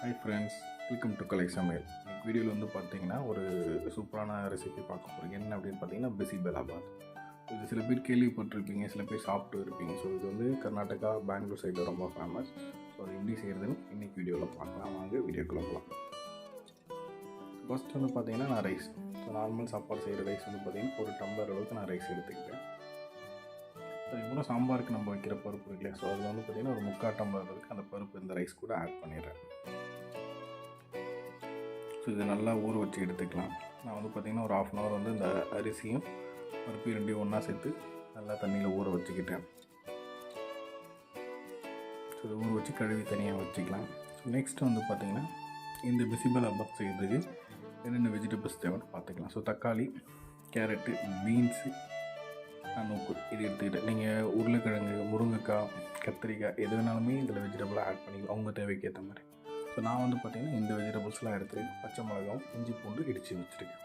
Hi friends, welcome to கலை சமையல். இன்னைக்கு வீடியோவில் வந்து பார்த்தீங்கன்னா ஒரு சூப்பரான ரெசிபி பார்க்க போகிறீங்க. என்ன அப்படின்னு பார்த்தீங்கன்னா பிசிபெலாபாத். இது சில பேர் கேள்விப்பட்டிருப்பீங்க, சில பேர் சாப்பிட்டு இருப்பீங்க. ஸோ இது வந்து கர்நாடகா, பெங்களூர் சைடில் ரொம்ப ஃபேமஸ். ஸோ அது எப்படி செய்கிறதுன்னு இன்றைக்கி வீடியோவில் பார்க்கலாம். வாங்க வீடியோக்குள்ளே போகலாம். ஃபஸ்ட் வந்து பார்த்தீங்கன்னா நான் ரைஸ், ஸோ நார்மல் சாப்பாடு செய்கிற ரைஸ் வந்து பார்த்தீங்கன்னா ஒரு டம்ளர் அளவுக்கு நான் ரைஸ் எடுத்துக்கிட்டேன். ஸோ இப்போ சாம்பாருக்கு நம்ம வைக்கிற பருப்பு இருக்குல்லையா, ஸோ அதில் வந்து பார்த்திங்கன்னா ஒரு 3/4 டம்ளர் அளவுக்கு அந்த பருப்பு இந்த ரைஸ் கூட ஆட் பண்ணிடுறேன். ஸோ இதை நல்லா ஊற வச்சு எடுத்துக்கலாம். நான் வந்து பார்த்திங்கன்னா ஒரு 1/2 hour வந்து இந்த அரிசியும் பருப்பு ரெண்டையும் ஒன்றா சேர்த்து நல்லா தண்ணியில் ஊற வச்சுக்கிட்டேன். ஸோ இதை ஊற வச்சு கழுவி தனியாக வச்சுக்கலாம். ஸோ நெக்ஸ்ட் வந்து பார்த்திங்கன்னா இந்த பிசிபெலாபாத் செய்கிறதுக்கு என்னென்ன வெஜிடபிள்ஸ் தேவைன்னு பார்த்துக்கலாம். ஸோ தக்காளி, கேரட்டு, பீன்ஸு, நூக்கு இது எடுத்துக்கிட்டேன். நீங்கள் உருளைக்கிழங்கு, முருங்கைக்காய், கத்திரிக்காய் எது வேணாலுமே இதில் வெஜிடபிளாக ஆட் பண்ணிக்கலாம் அவங்க தேவைக்கு ஏற்ற மாதிரி. ஸோ நான் வந்து பார்த்திங்கன்னா இந்த வெஜிடபிள்ஸ்லாம் எடுத்துருக்கேன். பச்சை மிளகாவும் இஞ்சி பூண்டு இடித்து வச்சுருக்கேன்.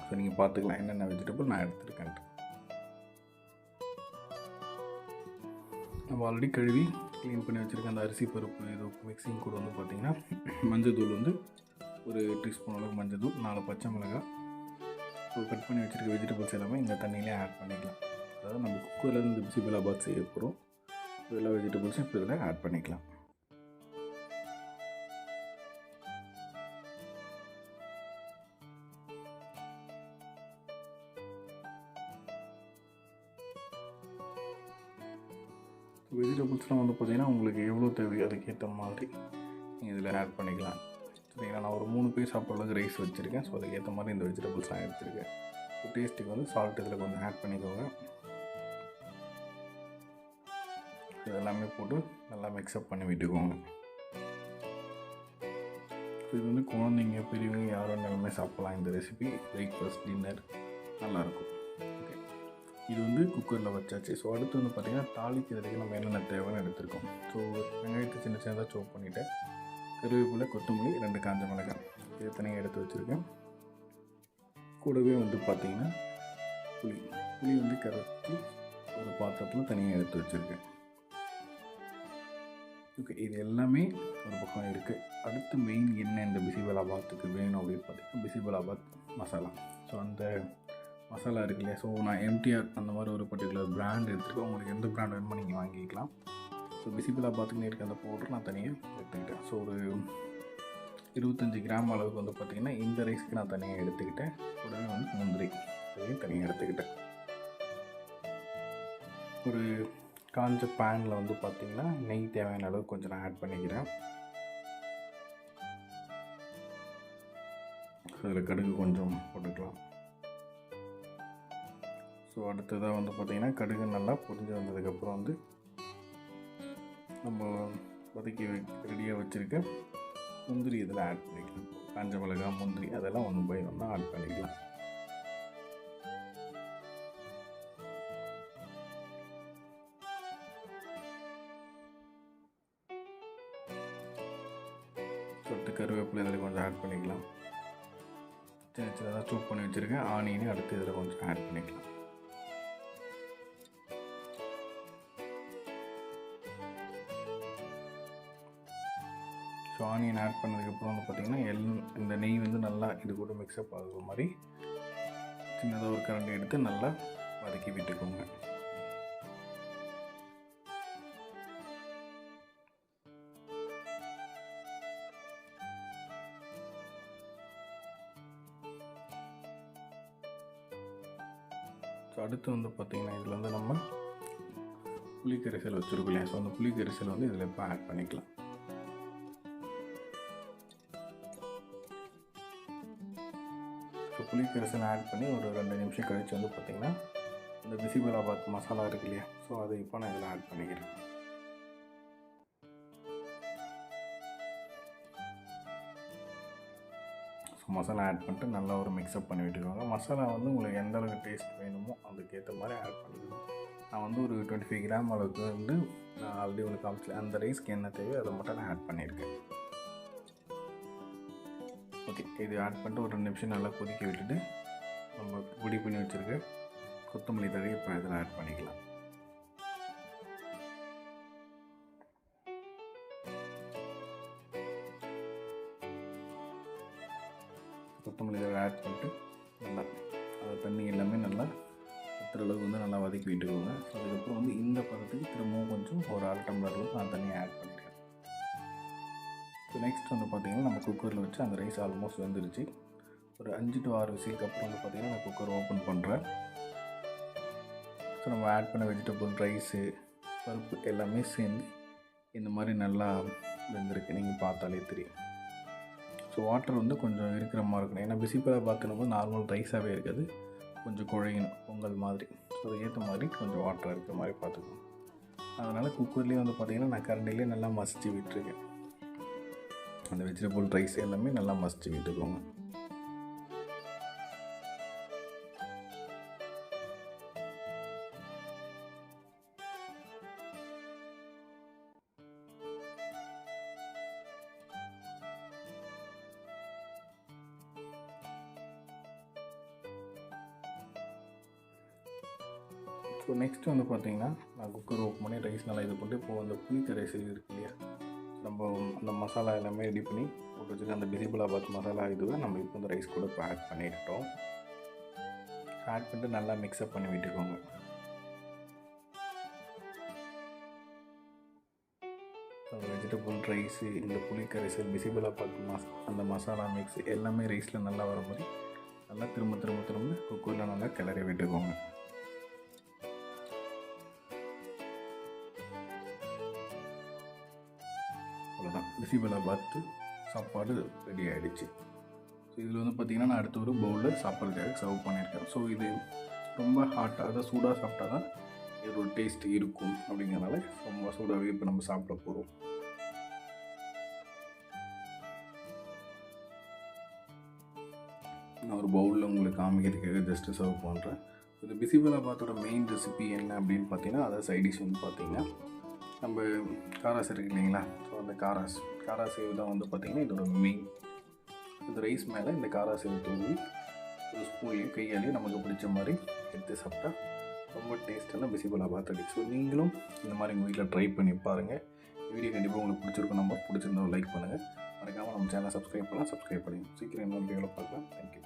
ஸோ நீங்கள் பார்த்துக்கலாம் என்னென்ன வெஜிடபிள் நான் எடுத்துருக்கேன்ட்டு. நம்ம ஆல்ரெடி கழுவி க்ளீன் பண்ணி வச்சுருக்கேன் அந்த அரிசி பருப்பு இது மிக்சிங் கூட வந்து பார்த்திங்கன்னா மஞ்சள் தூள் வந்து ஒரு டீஸ்பூன் அளவுக்கு மஞ்சள் தூள், 4 பச்சை மிளகாய், ஸோ கட் பண்ணி வச்சுருக்க வெஜிடபிள்ஸ் எல்லாமே இந்த தண்ணியிலே ஆட் பண்ணிக்கலாம். அதாவது நம்ம குக்கரில் இந்த பிசிபெலாபாத் செய்ய போகிறோம். எல்லா வெஜிடபிள்ஸும் இப்போ இதில் ஆட் பண்ணிக்கலாம். வெஜிடபிள்ஸ்லாம் வந்து பார்த்திங்கன்னா உங்களுக்கு எவ்வளோ தேவையோ அதுக்கேற்ற மாதிரி நீங்கள் இதில் ஆட் பண்ணிக்கலாம். சரிங்களா, நான் ஒரு 3 பேர் சாப்பிட்ற அளவுக்கு ரைஸ் வச்சுருக்கேன். ஸோ அதுக்கேற்ற மாதிரி இந்த வெஜிடபிள்ஸ்லாம் எடுத்துருக்கேன். ஸோ டேஸ்ட்டுக்கு வந்து சால்ட் இதில் கொஞ்சம் ஆட் பண்ணிக்கோங்க. இதெல்லாமே போட்டு நல்லா மிக்ஸ்அப் பண்ணி விட்டுக்கோங்க. இது வந்து குழந்தைங்க, பெரியவங்க யாரும் வேணாலுமே சாப்பிட்லாம். இந்த ரெசிபி பிரேக்ஃபாஸ்ட், டின்னர் நல்லாயிருக்கும். ஓகே, இது வந்து குக்கரில் வச்சாச்சு. ஸோ அடுத்து வந்து பார்த்திங்கன்னா தாளிக்கிறதுக்கு நம்ம என்னென்ன தேவைன்னு எடுத்துருக்கோம். ஸோ வெங்காயத்தை சின்ன சின்னதாக சோப் பண்ணிவிட்டேன். கருவேப்பிலை, கொத்தமல்லி, 2 காஞ்ச மிளகாய் இதை தனியாக எடுத்து வச்சுருக்கேன். கூடவே வந்து பார்த்திங்கன்னா புளி வந்து கரைச்சி ஒரு பாத்திரத்தில் தனியாக எடுத்து வச்சுருக்கேன். ஓகே, இது எல்லாமே ஒரு பக்கம் இருக்குது. அடுத்து மெயின் என்ன இந்த பிசிபெலாபாத்துக்கு வேணும் அப்படின்னு பார்த்திங்கன்னா பிசிபெலாபாத் மசாலா. ஸோ அந்த மசாலா இருக்கு இல்லையா, ஸோ நான் எம்டிஆர் அந்த மாதிரி ஒரு பர்டிகுலர் பிராண்ட் எடுத்துருக்கேன். உங்களுக்கு எந்த பிராண்ட் வேணுமோ நீங்கள் வாங்கிக்கலாம். ஸோ பிசிபெலாபாத்துக்குன்னு இருக்க அந்த பவுடர் நான் தனியாக எடுத்துக்கிட்டேன். ஸோ ஒரு 25 கிராம் அளவுக்கு வந்து பார்த்திங்கன்னா இந்த ரைஸ்க்கு நான் தனியாக எடுத்துக்கிட்டேன். கூடவே வந்து முந்திரி அதையும் தனியாக எடுத்துக்கிட்டேன். ஒரு காஞ்ச பேனில் வந்து பார்த்திங்கன்னா நெய் தேவையான அளவுக்கு கொஞ்சம் நான் ஆட் பண்ணிக்கிறேன். அதில் கடுகு கொஞ்சம் போட்டுக்கலாம். ஸோ அடுத்ததாக வந்து பார்த்திங்கன்னா கடுகு நல்லா பொரிஞ்சு வந்ததுக்கப்புறம் வந்து நம்ம வதக்கி ரெடியாக வச்சுருக்க முந்திரி இதில் ஆட் பண்ணிக்கலாம். காஞ்ச மிளகாய், முந்திரி அதெல்லாம் 1 by 1 ஆட் பண்ணிக்கலாம். சொட்டு கருவேப்பிலை இதில் கொஞ்சம் ஆட் பண்ணிக்கலாம். சின்ன சின்னதாக சூப் பண்ணி வச்சுருக்கேன் ஆனியனையும் அடுத்து இதில் கொஞ்சம் ஆட் பண்ணிக்கலாம். ஸோ ஆனியன் ஆட் பண்ணதுக்கப்புறம் வந்து பார்த்திங்கன்னா இந்த நெய் வந்து நல்லா இது கூட மிக்ஸ்அப் ஆகுற மாதிரி சின்னதாக ஒரு கரண்டி எடுத்து நல்லா வதக்கி விட்டுக்கோங்க. ஸோ அடுத்து வந்து பார்த்திங்கன்னா இதில் வந்து நம்ம புளிக்கரைசல் வச்சுருக்கோம் இல்லையா, ஸோ அந்த புளிக்கரைசல் வந்து இதில் இப்போ ஆட் பண்ணிக்கலாம். ஸோ புளிக்கரைசல் ஆட் பண்ணி ஒரு 2 நிமிஷம் கழித்து வந்து பார்த்திங்கன்னா இந்த பிசிபெலாபாத் மசாலா இருக்கு இல்லையா, ஸோ அதை இப்போ நான் இதில் ஆட் பண்ணிக்கிறேன். ஸோ மசாலா ஆட் பண்ணிட்டு நல்லா ஒரு மிக்ஸ்அப் பண்ணி விட்டுக்கோங்க. மசாலா வந்து உங்களுக்கு எந்த அளவுக்கு டேஸ்ட் வேணுமோ அதுக்கேற்ற மாதிரி ஆட் பண்ணிக்கணும். நான் வந்து ஒரு 25 கிராம் அளவுக்கு வந்து நான் ஆல்ரெடி உங்களுக்கு காமிச்சேன். அந்த ரைஸ்க்கு என்ன தேவையோ அதை மட்டும் நான் ஆட் பண்ணியிருக்கேன். ஓகே, இது ஆட் பண்ணிட்டு ஒரு 2 நிமிஷம் நல்லா கொதிக்க விட்டுட்டு நம்ம பொடி பண்ணி வச்சுருக்க கொத்தமல்லி தழை இப்போ இதில் ஆட் பண்ணிக்கலாம். கொத்தமல்லி இதில் ஆட் பண்ணிட்டு நல்லா அது தண்ணி எல்லாமே நல்லா பத்துற அளவுக்கு வந்து நல்லா வதக்கி விட்டுக்கோங்க. அதுக்கப்புறம் வந்து இந்த பதத்துக்கு திரும்பவும் கொஞ்சம் ஒரு 1/2 டம்ளர் அளவுக்கு நான் தண்ணியை ஆட் பண்ணிட்டேன். ஸோ நெக்ஸ்ட் வந்து பார்த்திங்கன்னா நம்ம குக்கரில் வச்சு அந்த ரைஸ் ஆல்மோஸ்ட் வெந்துருச்சு. ஒரு 5 to 6 விசிலுக்கு அப்புறம் வந்து பார்த்திங்கன்னா நான் குக்கர் ஓப்பன் பண்ணுறேன். ஸோ நம்ம ஆட் பண்ண வெஜிடபிள், ரைஸு, பருப்பு எல்லாமே சேர்ந்து இந்த மாதிரி நல்லா வெந்திருக்கு. நீங்கள் பார்த்தாலே தெரியும். ஸோ வாட்டர் வந்து கொஞ்சம் இருக்கிற மாதிரி இருக்கணும். ஏன்னா பிசிபெலாபாத் பார்க்கணும்போது நார்மல் ரைஸாகவே இருக்காது, கொஞ்சம் குழையணும் பொங்கல் மாதிரி. ஸோ அதுக்கேற்ற மாதிரி கொஞ்சம் வாட்டர் இருக்கிற மாதிரி பார்த்துக்கணும். அதனால் குக்கர்லேயே வந்து பார்த்திங்கன்னா நான் கரண்டிலே நல்லா மசிச்சு விட்டுருக்கேன். அந்த வெஜிடபிள், ரைஸ் எல்லாமே நல்லா மசிச்சு விட்டுக்கோங்க. ஸோ நெக்ஸ்ட்டு வந்து பார்த்திங்கன்னா நான் குக்கர் ஓப்பன் பண்ணி ரைஸ் நல்லா இது பண்ணிட்டு இப்போது அந்த புளிக்கரைசல் இருக்கு இல்லையா, நம்ம அந்த மசாலா எல்லாமே ரெடி பண்ணி போட்டு வச்சுருக்க அந்த பிசிபெலாபாத் மசாலா இதுவை நம்ம இப்போ இந்த ரைஸ் கூட இப்போ ஆட் பண்ணிட்டோம். ஆட் பண்ணிட்டு நல்லா மிக்ஸ்அப் பண்ணி விட்டுக்கோங்க. வெஜிடபிள், ரைஸு, இந்த புளிக்கரைசல், பிசிபெலாபாத் அந்த மசாலா மிக்ஸ் எல்லாமே ரைஸில் நல்லா வர மாதிரி நல்லா திரும்ப குக்கரில் நல்லா கிளறி விட்டுக்கோங்க. அவ்வளோதான், பிசிபெலாபாத் சாப்பாடு ரெடி ஆகிடுச்சு. ஸோ இதில் வந்து பார்த்திங்கன்னா நான் அடுத்த ஒரு பவுலில் சாப்பாடுக்காக சர்வ் பண்ணியிருக்கேன். ஸோ இது ரொம்ப ஹாட்டாக, அதாவது சூடாக சாப்பிட்டா தான் இதோட டேஸ்ட் இருக்கும். அப்படிங்கிறனால ரொம்ப சூடாகவே இப்போ நம்ம சாப்பிட போகிறோம். நான் ஒரு பவுலில் உங்களுக்கு காமிக்கிறதுக்காக ஜஸ்ட்டு சர்வ் பண்ணுறேன். இந்த பிசிபெலாபாத்தோட மெயின் ரெசிபி என்ன அப்படின்னு பார்த்தீங்கன்னா, அதாவது சைட் டிஷ் வந்து பார்த்திங்கன்னா நம்ம காராஸ் இருக்குது இல்லைங்களா. ஸோ அந்த காராசேவ் தான் வந்து பார்த்திங்கன்னா இதோட மெயின். இந்த ரைஸ் மேலே இந்த காராசேவ் தூவி ஒரு ஸ்பூன்லேயும் கையாலேயும் நமக்கு பிடிச்ச மாதிரி எடுத்து சாப்பிட்டா ரொம்ப டேஸ்ட்டான பிசிபெலாபாத் அடி. ஸோ நீங்களும் இந்த மாதிரி உங்கள் வீட்டில் ட்ரை பண்ணி பாருங்கள். வீடியோ கண்டிப்பாக உங்களுக்கு பிடிச்சிருக்கும். நம்ம பிடிச்சிருந்தா லைக் பண்ணுங்கள். மறக்காமல் நம்ம சேனலை சப்ஸ்கிரைப் பண்ணுங்கள். சீக்கிரம் இன்னொரு வீடியோவில் பார்க்கலாம். தேங்க்யூ.